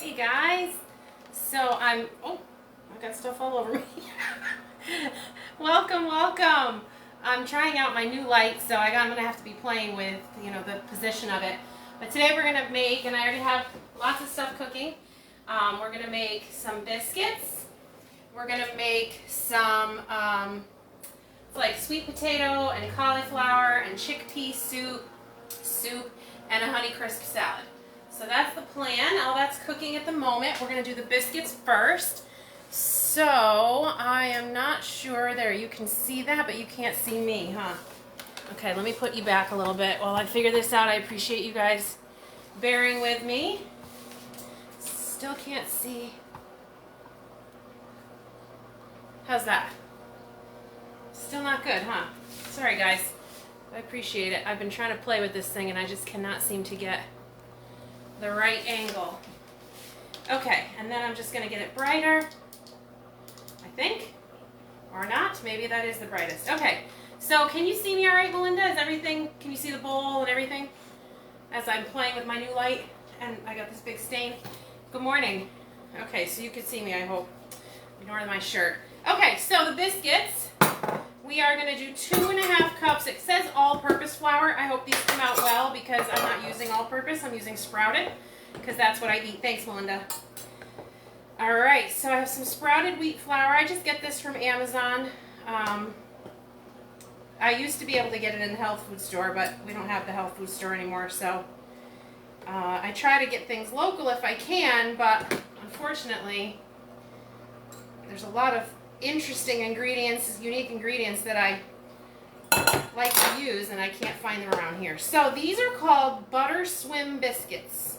Hey guys, so I got stuff all over me. Welcome. I'm trying out my new light, so I'm gonna have to be playing with, the position of it. But today we're gonna make, and I already have lots of stuff cooking. We're gonna make some biscuits. We're gonna make some like sweet potato and cauliflower and chickpea soup, and a honey crisp salad. So that's the plan. All that's cooking at the moment. We're going to do the biscuits first. So I am not sure there. You can see that, but you can't see me, huh? Okay, let me put you back a little bit while I figure this out. I appreciate you guys bearing with me. Still can't see. How's that? Still not good, huh? Sorry, guys. I appreciate it. I've been trying to play with this thing and I just cannot seem to get the right angle. Okay, and then I'm just going to get it brighter, I think, or not. Maybe that is the brightest. Okay, so can you see me all right, Melinda? Is everything, can you see the bowl and everything as I'm playing with my new light? And I got this big stain. Good morning. Okay, so you can see me, I hope. Ignore my shirt. Okay, so the biscuits, we are going to do 2.5 cups. It says all-purpose flour. I hope these come out well because I'm not using all-purpose. I'm using sprouted because that's what I eat. Thanks, Melinda. All right, so I have some sprouted wheat flour. I just get this from Amazon. I used to be able to get it in the health food store, but we don't have the health food store anymore, so I try to get things local if I can, but unfortunately, there's a lot of interesting ingredients, unique ingredients that I like to use, and I can't find them around here. So these are called butter swim biscuits.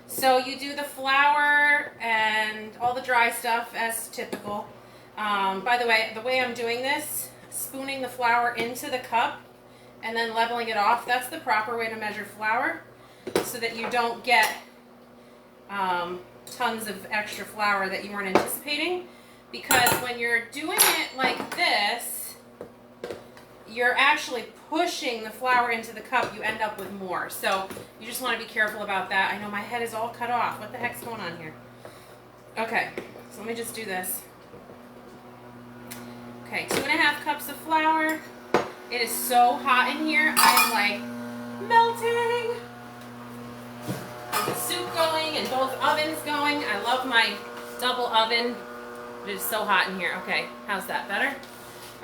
So you do the flour and all the dry stuff as typical. By the way I'm doing this, spooning the flour into the cup and then leveling it off, that's the proper way to measure flour so that you don't get tons of extra flour that you weren't anticipating. Because when you're doing it like this, you're actually pushing the flour into the cup. You end up with more. So you just want to be careful about that. I know my head is all cut off. What the heck's going on here? Okay, so let me just do this. Okay, 2.5 cups of flour. It is so hot in here. I'm like melting. There's the soup going and both ovens going. I love my double oven. It is so hot in here. Okay, how's that? Better?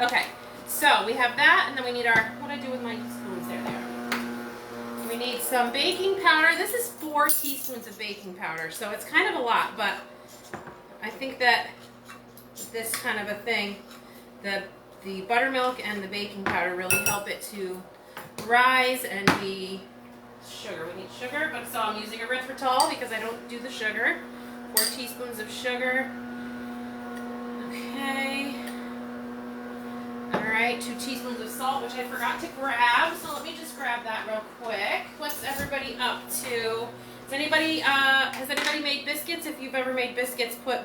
Okay, so we have that, and then we need our, what do I do with my spoons? There they are. We need some baking powder. This is 4 teaspoons of baking powder, so it's kind of a lot, but I think that this kind of a thing, the buttermilk and the baking powder really help it to rise, and the sugar. We need sugar, but so I'm using erythritol because I don't do the sugar. 4 teaspoons of sugar. Okay. Alright, 2 teaspoons of salt, which I forgot to grab, so let me just grab that real quick. What's everybody up to? Has anybody made biscuits? If you've ever made biscuits, put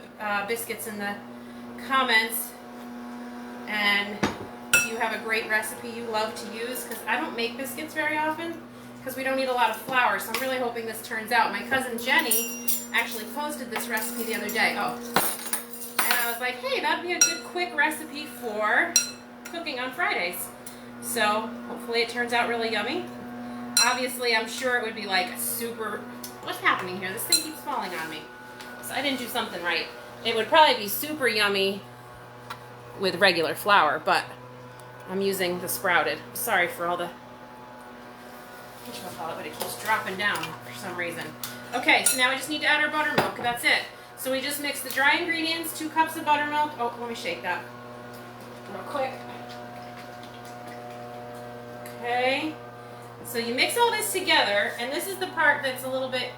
biscuits in the comments. And do you have a great recipe you love to use? Because I don't make biscuits very often because we don't need a lot of flour, so I'm really hoping this turns out. My cousin Jenny actually posted this recipe the other day. And I was like, hey, that'd be a good quick recipe for cooking on Fridays. So hopefully it turns out really yummy. Obviously, I'm sure it would be like super, what's happening here? This thing keeps falling on me. So I didn't do something right. It would probably be super yummy with regular flour, but I'm using the sprouted. Sorry for all the, but it keeps dropping down for some reason. Okay, so now we just need to add our buttermilk. That's it. So we just mix the dry ingredients, 2 cups of buttermilk. Oh, let me shake that real quick. Okay. So you mix all this together, and this is the part that's a little bit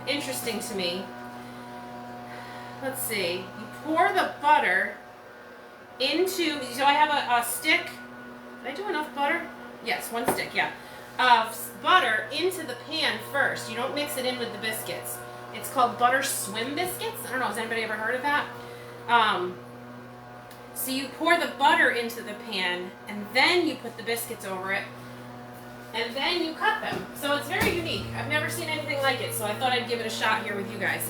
interesting to me. Let's see. You pour the butter into, so I have a stick. Did I do enough butter? Yes, 1 stick, yeah. Of butter into the pan first. You don't mix it in with the biscuits. It's called butter swim biscuits. I don't know, has anybody ever heard of that? So you pour the butter into the pan, and then you put the biscuits over it. and then you cut them. So it's very unique. I've never seen anything like it, so I thought I'd give it a shot here with you guys.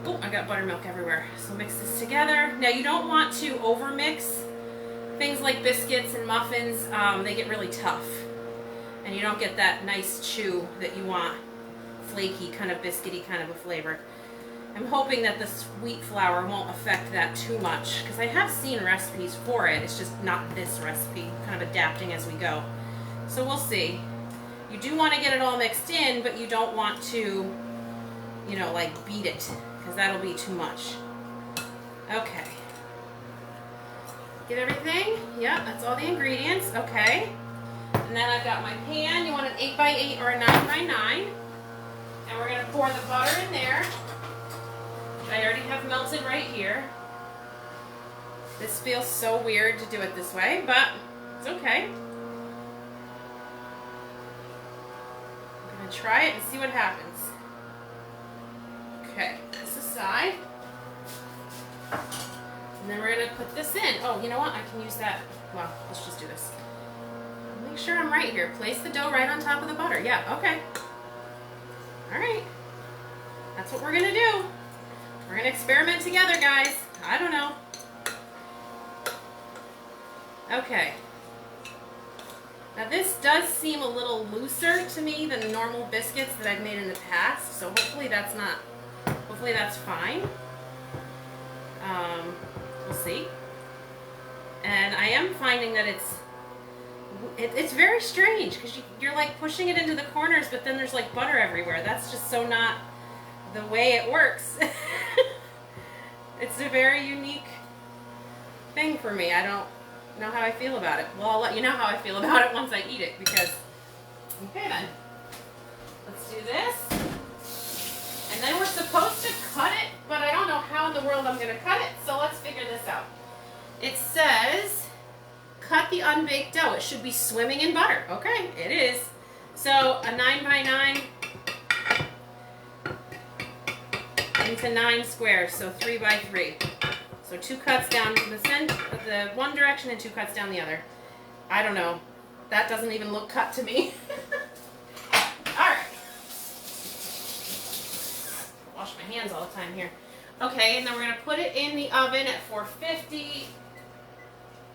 Oh, I got buttermilk everywhere. So mix this together. Now you don't want to overmix things like biscuits and muffins. They get really tough, and you don't get that nice chew that you want. Flaky, kind of biscuity kind of a flavor. I'm hoping that the sweet flour won't affect that too much, because I have seen recipes for it. It's just not this recipe, kind of adapting as we go. So we'll see. You do want to get it all mixed in, but you don't want to, you know, like beat it, because that'll be too much. Okay. Get everything? Yeah, that's all the ingredients. Okay. And then I've got my pan. You want an 8x8 or a 9x9. And we're going to pour the butter in there. I already have melted right here. This feels so weird to do it this way, but it's okay. I'm going to try it and see what happens. Okay, this aside. And then we're going to put this in. Oh, you know what? I can use that. Well, let's just do this. Make sure I'm right here. Place the dough right on top of the butter. Yeah, okay. All right. That's what we're going to do. We're going to experiment together, guys. I don't know. Okay. Now this does seem a little looser to me than normal biscuits that I've made in the past, so hopefully that's fine. We'll see. And I am finding that it's very strange, because you're like pushing it into the corners, but then there's like butter everywhere. That's just so not the way it works. It's a very unique thing for me. I don't know how I feel about it. Well, I'll let you know how I feel about it once I eat it, because, okay then. Let's do this. And then we're supposed to cut it, but I don't know how in the world I'm going to cut it, so let's figure this out. It says, cut the unbaked dough. It should be swimming in butter. Okay, it is. So a 9x9 into 9 squares, so 3x3. So 2 cuts down the one direction and 2 cuts down the other. I don't know. That doesn't even look cut to me. All right. Wash my hands all the time here. Okay, and then we're going to put it in the oven at 450.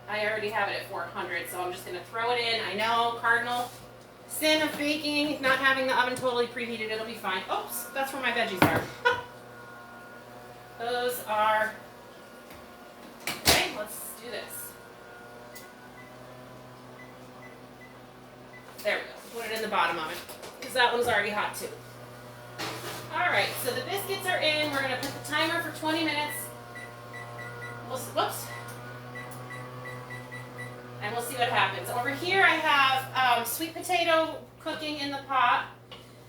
I already have it at 400, so I'm just going to throw it in. I know, cardinal sin of baking, not having the oven totally preheated, it'll be fine. Oops, that's where my veggies are. Those are, okay, let's do this. There we go, put it in the bottom of it, because that one's already hot too. Alright, so the biscuits are in. We're going to put the timer for 20 minutes. Whoops. And we'll see what happens. Over here I have sweet potato cooking in the pot.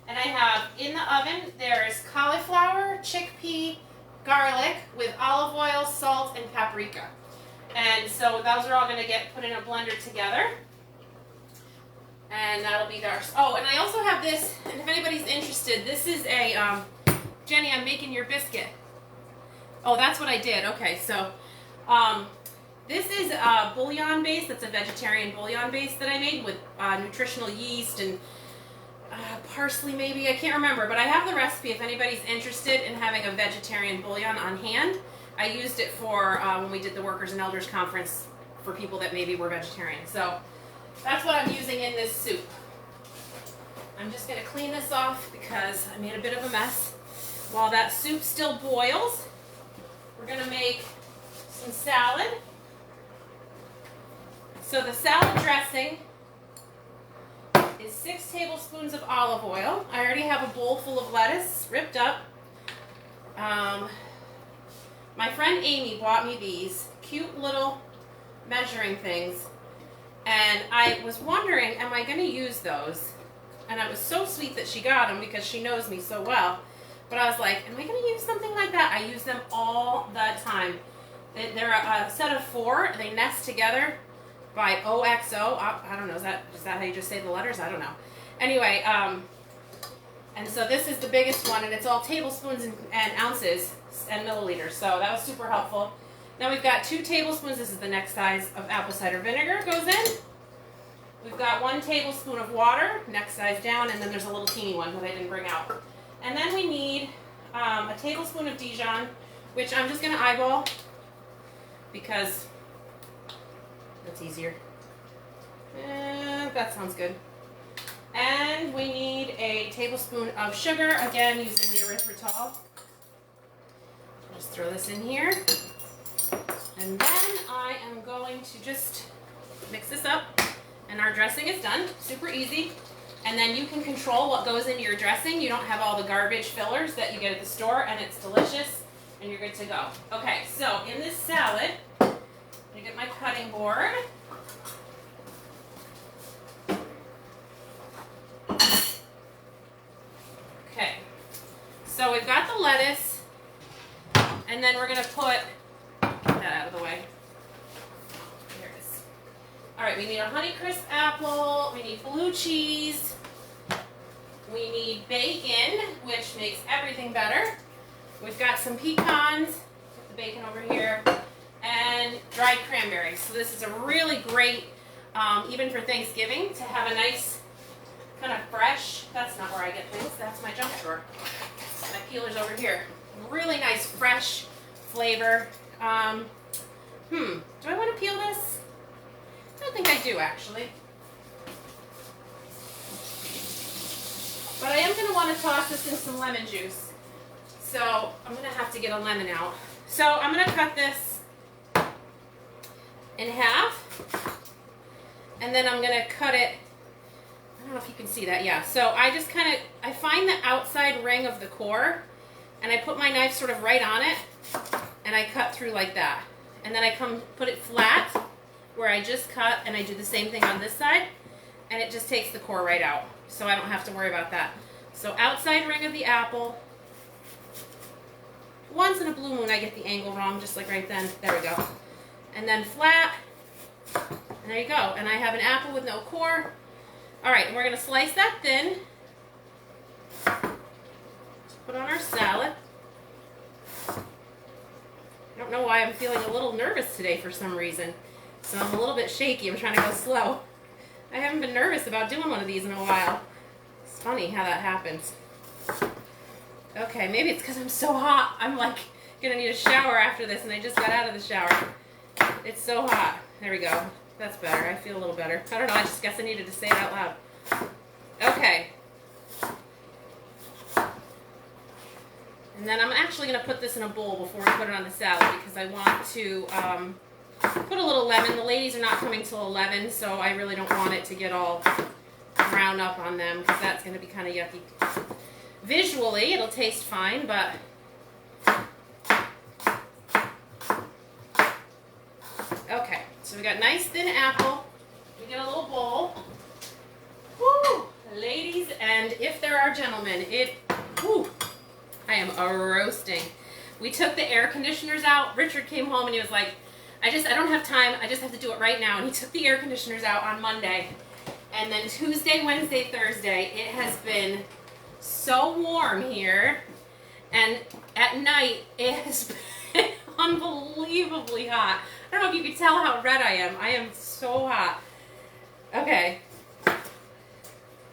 And I have in the oven, there's cauliflower, chickpea, garlic with olive oil, salt, and paprika. And so those are all going to get put in a blender together. And that'll be ours. Oh, and I also have this, and if anybody's interested, this is a, Jenny, I'm making your biscuit. Oh, that's what I did. Okay, so this is a bouillon base. That's a vegetarian bouillon base that I made with nutritional yeast and parsley maybe. I can't remember, but I have the recipe if anybody's interested in having a vegetarian bouillon on hand. I used it for when we did the Workers and Elders Conference for people that maybe were vegetarian. So that's what I'm using in this soup. I'm just going to clean this off because I made a bit of a mess. While that soup still boils, we're going to make some salad. So the salad dressing is 6 tablespoons of olive oil. I already have a bowl full of lettuce ripped up. My friend Amy bought me these cute little measuring things. And I was wondering, am I going to use those? And it was so sweet that she got them because she knows me so well. But I was like, am I going to use something like that? I use them all the time. They're a set of 4. They nest together by OXO. I don't know, is that how you just say the letters? I don't know. Anyway, and so this is the biggest one, and it's all tablespoons and ounces and milliliters. So that was super helpful. Now we've got 2 tablespoons, this is the next size, of apple cider vinegar goes in. We've got 1 tablespoon of water, next size down, and then there's a little teeny one that I didn't bring out. And then we need a tablespoon of Dijon, which I'm just going to eyeball because that's easier. That sounds good. And we need a tablespoon of sugar, again using the erythritol. Just throw this in here. And then I am going to just mix this up. And our dressing is done. Super easy. And then you can control what goes into your dressing. You don't have all the garbage fillers that you get at the store, and it's delicious, and you're good to go. Okay, so in this salad, I'm going to get my cutting board. Okay, so we've got the lettuce, and then we're going to put that out of the way. There it is. All right, we need a Honeycrisp apple, we need blue cheese, we need bacon, which makes everything better. We've got some pecans, put the bacon over here, and dried cranberries. So this is a really great, even for Thanksgiving, to have a nice kind of fresh, that's not where I get things, that's my junk drawer. My peeler's over here. Really nice fresh flavor. Do I want to peel this? I don't think I do, actually. But I am going to want to toss this in some lemon juice. So I'm going to have to get a lemon out. So I'm going to cut this in half. And then I'm going to cut it, I don't know if you can see that, yeah. So I just I find the outside ring of the core, and I put my knife sort of right on it, and I cut through like that. And then I put it flat, where I just cut, and I do the same thing on this side, and it just takes the core right out. So I don't have to worry about that. So outside ring of the apple. Once in a blue moon I get the angle wrong, just like right then. There we go. And then flat. And there you go. And I have an apple with no core. Alright, and we're going to slice that thin. Put on our salad. I don't know why I'm feeling a little nervous today for some reason. So I'm a little bit shaky. I'm trying to go slow. I haven't been nervous about doing one of these in a while. It's funny how that happens. Okay, maybe it's because I'm so hot. I'm like going to need a shower after this, and I just got out of the shower. It's so hot. There we go. That's better. I feel a little better. I don't know. I just guess I needed to say it out loud. Okay. And then I'm actually going to put this in a bowl before we put it on the salad because I want to put a little lemon. The ladies are not coming till 11, so I really don't want it to get all brown up on them because that's going to be kind of yucky. Visually, it'll taste fine, but okay. So we got nice thin apple. We get a little bowl. Woo, ladies, and if there are gentlemen, I am roasting. We took the air conditioners out. Richard came home and he was like, I don't have time. I just have to do it right now. And he took the air conditioners out on Monday. And then Tuesday, Wednesday, Thursday, it has been so warm here. And at night, it has been unbelievably hot. I don't know if you can tell how red I am. I am so hot. Okay.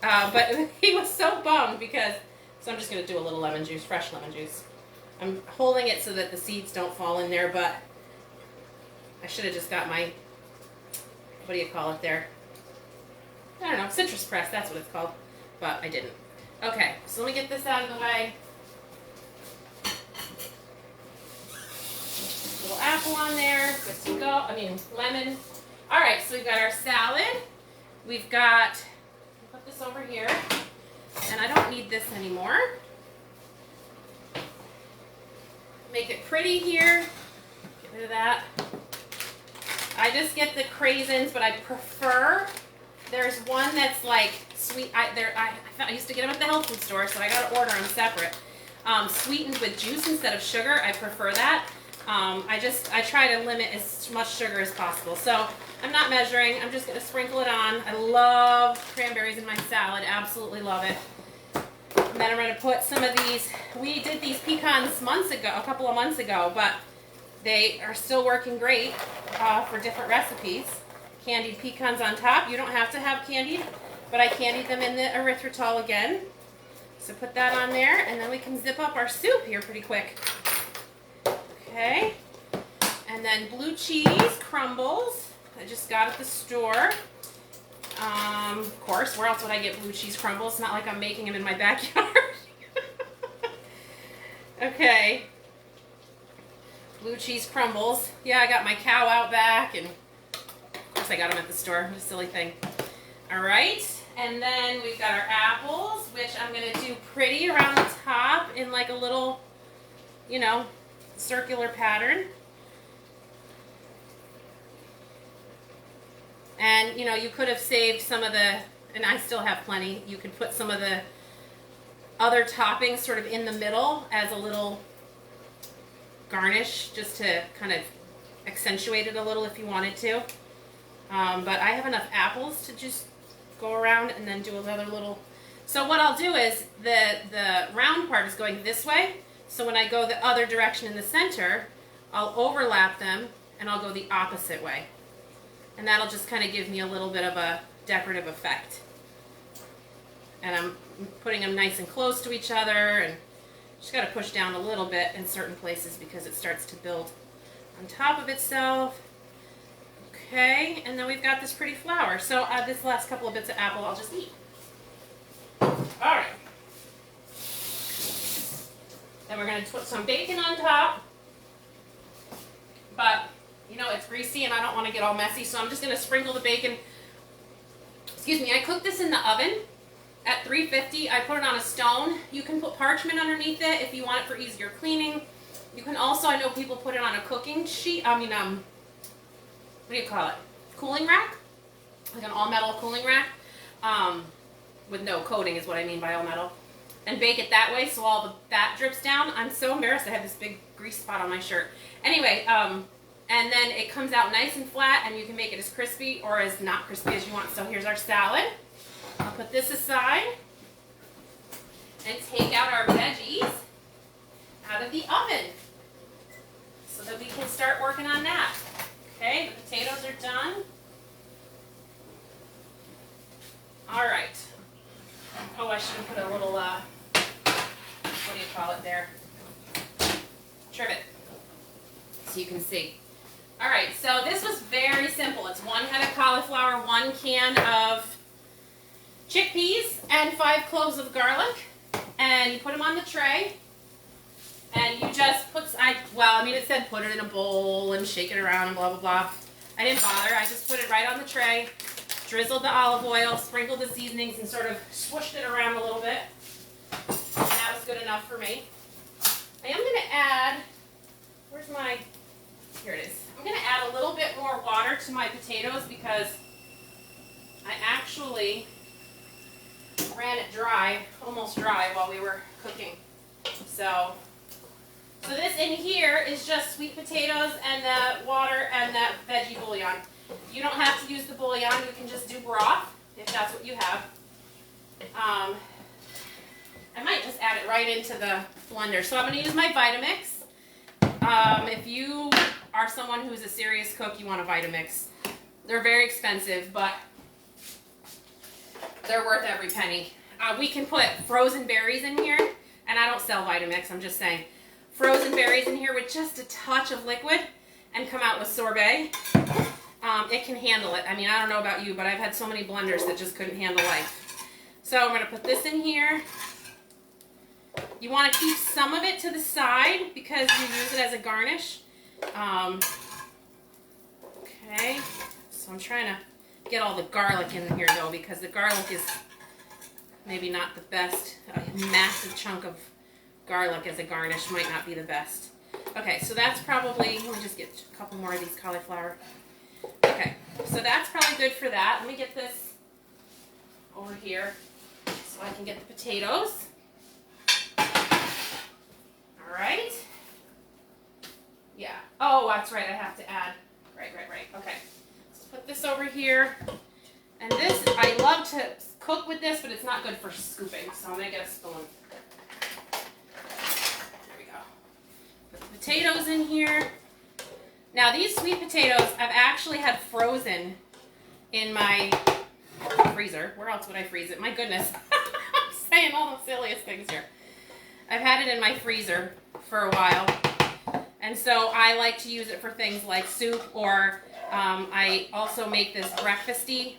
But he was so bummed because, so I'm just going to do a little lemon juice, fresh lemon juice. I'm holding it so that the seeds don't fall in there, but I should have just got my, what do you call it there? I don't know, citrus press, that's what it's called. But I didn't. Okay, so let me get this out of the way. Little apple on there, good to go. Lemon. Alright, so we've got our salad. We've got, put this over here. And I don't need this anymore. Make it pretty here. Get rid of that. I just get the craisins, but I prefer, there's one that's like sweet. I used to get them at the health food store, so I got to order them separate. Sweetened with juice instead of sugar. I prefer that. I try to limit as much sugar as possible. So I'm not measuring. I'm just going to sprinkle it on. I love cranberries in my salad. Absolutely love it. And then I'm going to put some of these. We did these pecans a couple of months ago, but they are still working great for different recipes. candied pecans on top. You don't have to have candied, but I candied them in the erythritol again. So put that on there, and then we can zip up our soup here pretty quick. Okay. And then blue cheese crumbles. I just got at the store. Of course, where else would I get blue cheese crumbles? It's not like I'm making them in my backyard. Okay. Blue cheese crumbles. Yeah, I got my cow out back, and of course I got them at the store. What a silly thing. All right. And then we've got our apples, which I'm going to do pretty around the top in like a little, you know, circular pattern. And, you know, you could have saved some of the, and I still have plenty, you could put some of the other toppings sort of in the middle as a little garnish, just to kind of accentuate it a little if you wanted to. But I have enough apples to just go around and then do another little. So what I'll do is the round part is going this way. So when I go the other direction in the center, I'll overlap them and I'll go the opposite way. And that'll just kind of give me a little bit of a decorative effect. And I'm putting them nice and close to each other, and just got to push down a little bit in certain places because it starts to build on top of itself. Okay, and then we've got this pretty flour. So this last couple of bits of apple I'll just eat. All right. Then we're going to put some bacon on top. But, you know, it's greasy and I don't want to get all messy, so I'm just going to sprinkle the bacon. Excuse me, I cooked this in the oven at 350. I put it on a stone. You can put parchment underneath it if you want it for easier cleaning. You can also, I know people put it on a cooking sheet, what do you call it? Cooling rack? Like an all-metal cooling rack. With no coating is what I mean by all-metal. And bake it that way so all the fat drips down. I'm so embarrassed I have this big grease spot on my shirt. Anyway, and then it comes out nice and flat, and you can make it as crispy or as not crispy as you want. So here's our salad. I'll put this aside and take out our veggies out of the oven so that we can start working on that. Okay, the potatoes are done. All right. Oh, I should have put a little, what do you call it there? Trivet, so you can see. All right, so this was very simple. It's 1 head of cauliflower, 1 can of chickpeas, and 5 cloves of garlic. And you put them on the tray. And you just put, it said put it in a bowl and shake it around and blah, blah, blah. I didn't bother. I just put it right on the tray, drizzled the olive oil, sprinkled the seasonings, and sort of swooshed it around a little bit. And that was good enough for me. I am going to add, here it is. I'm going to add a little bit more water to my potatoes because I actually ran it dry, almost dry, while we were cooking. So this in here is just sweet potatoes and the water and that veggie bouillon. You don't have to use the bouillon. You can just do broth if that's what you have. I might just add it right into the blender. So I'm going to use my Vitamix. If you are someone who's a serious cook, you want a Vitamix. They're very expensive, but they're worth every penny. We can put frozen berries in here, and I don't sell Vitamix, I'm just saying. Frozen berries in here with just a touch of liquid and come out with sorbet. It can handle it. I mean, I don't know about you, but I've had so many blenders that just couldn't handle life. So I'm going to put this in here. You want to keep some of it to the side because you use it as a garnish. Okay, so I'm trying to get all the garlic in here though, because the garlic is maybe not the best. A massive chunk of garlic as a garnish might not be the best. Okay, so that's probably, let me just get a couple more of these cauliflower. Okay, so that's probably good for that. Let me get this over here so I can get the potatoes. All right. Yeah. Oh, that's right. I have to add. Right. Okay. Let's put this over here. And this, I love to cook with this, but it's not good for scooping. So I'm going to get a spoon. There we go. Put the potatoes in here. Now these sweet potatoes I've actually had frozen in my freezer. Where else would I freeze it? My goodness. I'm saying all the silliest things here. I've had it in my freezer for a while. And so I like to use it for things like soup, or I also make this breakfasty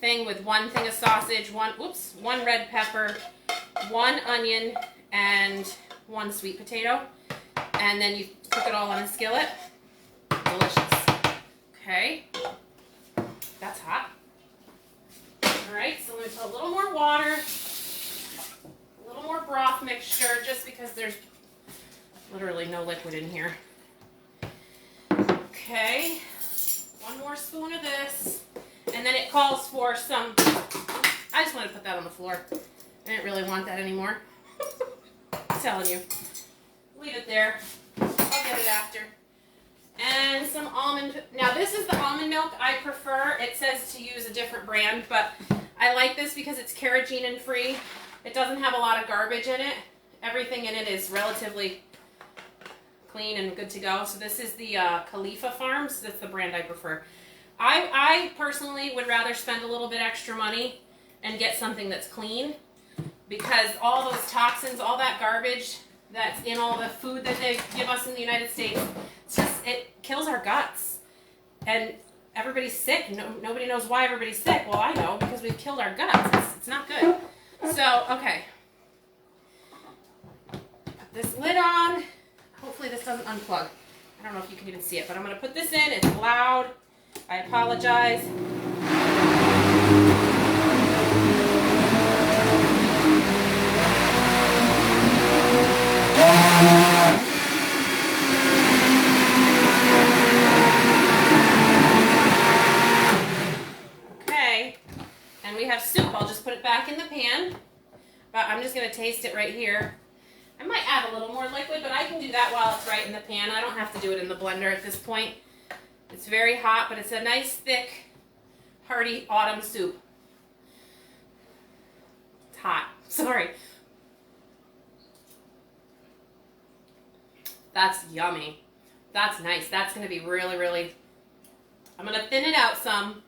thing with one thing of sausage, one red pepper, one onion, and one sweet potato. And then you cook it all on a skillet. Delicious. Okay. That's hot. All right, so I'm going to put a little more water, a little more broth mixture, just because there's literally no liquid in here. Okay, one more spoon of this, and then it calls for some, I just want to put that on the floor. I didn't really want that anymore. I'm telling you. Leave it there. I'll get it after. And some almond, now this is the almond milk I prefer. It says to use a different brand, but I like this because it's carrageenan free. It doesn't have a lot of garbage in it. Everything in it is relatively clean and good to go. So this is the Cauliflower Farms. That's the brand I prefer. I personally would rather spend a little bit extra money and get something that's clean, because all those toxins, all that garbage that's in all the food that they give us in the United States, it kills our guts. And everybody's sick. Nobody knows why everybody's sick. Well, I know, because we've killed our guts. It's not good. So, okay. Put this lid on. Hopefully this doesn't unplug. I don't know if you can even see it, but I'm going to put this in. It's loud. I apologize. Okay, and we have soup. I'll just put it back in the pan, but I'm just going to taste it right here. I might add a little more liquid, but I can do that while it's right in the pan. I don't have to do it in the blender at this point. It's very hot, but it's a nice, thick, hearty autumn soup. It's hot. Sorry. That's yummy. That's nice. That's going to be really, really... I'm going to thin it out some.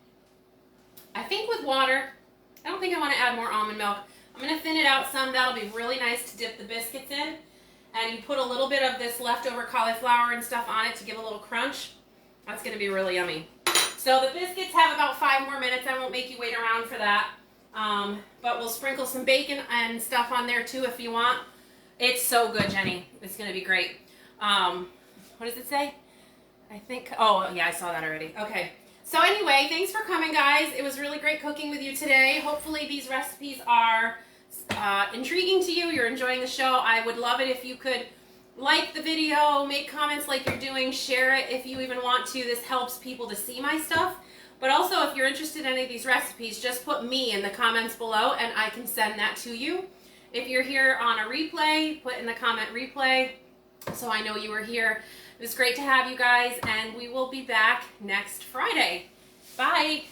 I think with water. I don't think I want to add more almond milk. I'm going to thin it out some. That'll be really nice to dip the biscuits in. And you put a little bit of this leftover cauliflower and stuff on it to give a little crunch. That's going to be really yummy. So the biscuits have about 5 more minutes. I won't make you wait around for that. But we'll sprinkle some bacon and stuff on there too if you want. It's so good, Jenny. It's going to be great. What does it say? I think, oh yeah, I saw that already. Okay. So anyway, thanks for coming, guys. It was really great cooking with you today. Hopefully these recipes are intriguing to you. You're enjoying the show. I would love it if you could like the video, make comments like you're doing, share it if you even want to. This helps people to see my stuff. But also, if you're interested in any of these recipes, just put me in the comments below and I can send that to you. If you're here on a replay, put in the comment replay so I know you were here. It was great to have you guys, and we will be back next Friday. Bye.